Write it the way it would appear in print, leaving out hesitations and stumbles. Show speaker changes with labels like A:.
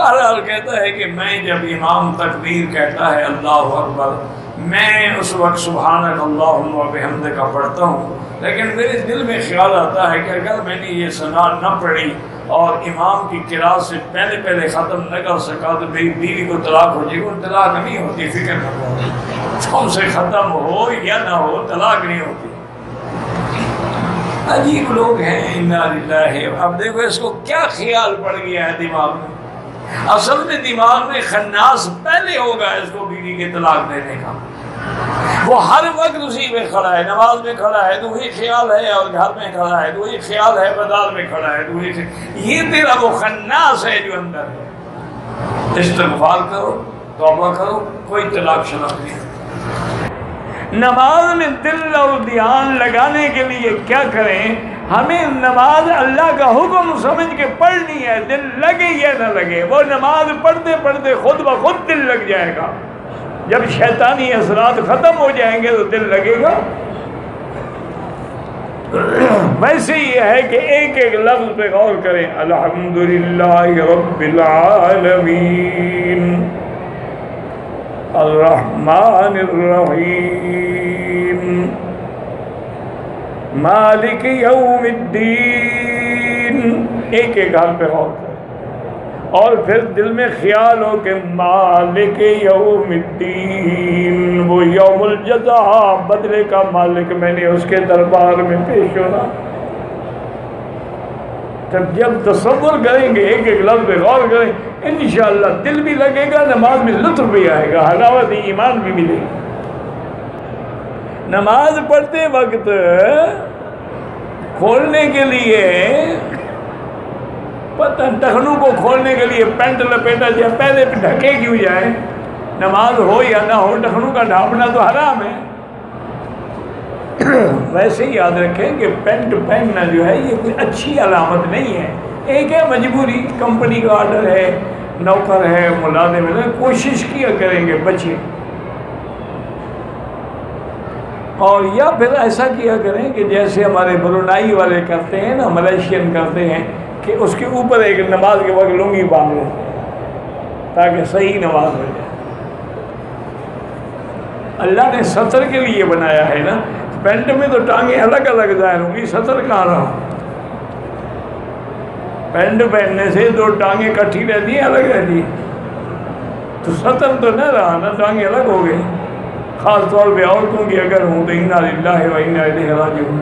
A: بہرحال کہتا ہے کہ میں جب امام تکبیر کہتا ہے اللہ اکبر، میں اس وقت سبحانک اللہم و بحمدک پڑھتا ہوں، لیکن میرے دل میں خیال آتا ہے کہ اگر میں نے یہ ثنا نہ پڑھی اور امام کی قرات سے پہلے ختم نہ کر سکا تو میری بیوی کو طلاق ہو جائے گی۔ طلاق نہیں ہوتی، فکر نہ کرو، تم سے ختم ہو یا نہ ہو طلاق نہیں ہوتی۔ عجیب لوگ ہیں، انا للہ۔ اب دیکھو اس کو کیا خیال پڑ گیا ہے دماغ میں، اصل میں دماغ میں خناس پہلے ہوگا اس کو بیوی کے طلاق دینے کا۔ وہ ہر وقت اسی میں کھڑا ہے، نماز میں کھڑا ہے تو وہی خیال ہے، اور گھر میں کھڑا ہے تو وہی خیال ہے، بازار میں کھڑا ہے تو وہی خیال۔ یہ تیرا وہ خناس ہے جو اندر ہے۔ استغفار کرو، توبہ کرو، کوئی طلاق شلاق نہیں۔ نماز میں دل اور دھیان لگانے کے لیے کیا کریں؟ ہمیں نماز اللہ کا حکم سمجھ کے پڑھنی ہے، دل لگے یا نہ لگے۔ وہ نماز پڑھتے پڑھتے خود بخود دل لگ جائے گا۔ جب شیطانی اثرات ختم ہو جائیں گے تو دل لگے گا۔ ویسے یہ ہے کہ ایک ایک لفظ پہ غور کریں۔ الحمدللہ رب العالمین الرحمن الرحیم مالک یوم الدین، ایک ایک حرف پہ غور کریں، اور پھر دل میں خیال ہو کہ مالک یوم الدین، وہ یوم الجزا، بدلے کا مالک، میں نے اس کے دربار میں پیش ہونا۔ جب تصور کریں گے، ایک ایک لفظ پہ غور کریں، انشاءاللہ دل بھی لگے گا، نماز میں لطف بھی آئے گا، حلاوت ایمان بھی ملے گی۔ نماز پڑھتے وقت کھولنے کے لیے ٹخنوں کو کھولنے کے لیے پینٹ لپیٹا جائے، پہلے ڈھکے کیوں جائے؟ نماز ہو یا نہ ہو، ٹخنوں کا ڈھانپنا تو حرام ہے۔ ویسے ہی یاد رکھیں کہ پینٹ پہننا جو ہے یہ کوئی اچھی علامت نہیں ہے، ایک ہے مجبوری، کمپنی کا آرڈر ہے، نوکر ہے، ملازم ہے، کوشش کیا کریں گے بچیں۔ اور یا پھر ایسا کیا کریں کہ جیسے ہمارے برونائی والے کرتے ہیں نا، ملیشین کرتے ہیں کہ اس کے اوپر ایک نماز کے وقت لنگی باندھ لیں تاکہ صحیح نماز ہو جائے۔ اللہ نے سطر کے لیے بنایا ہے نا، پینٹ میں تو ٹانگیں الگ الگ ظاہر ہوں گی، سطر کہاں رہا؟ پینٹ پہننے سے دو ٹانگیں کٹھی رہتی ہیں، الگ رہتی ہیں، تو سطر تو نہ رہا نا، ٹانگیں الگ ہو گئی۔ خاص طور پہ عورتوں کی اگر ہوں تو انا للہ و انا الیہ راجعون۔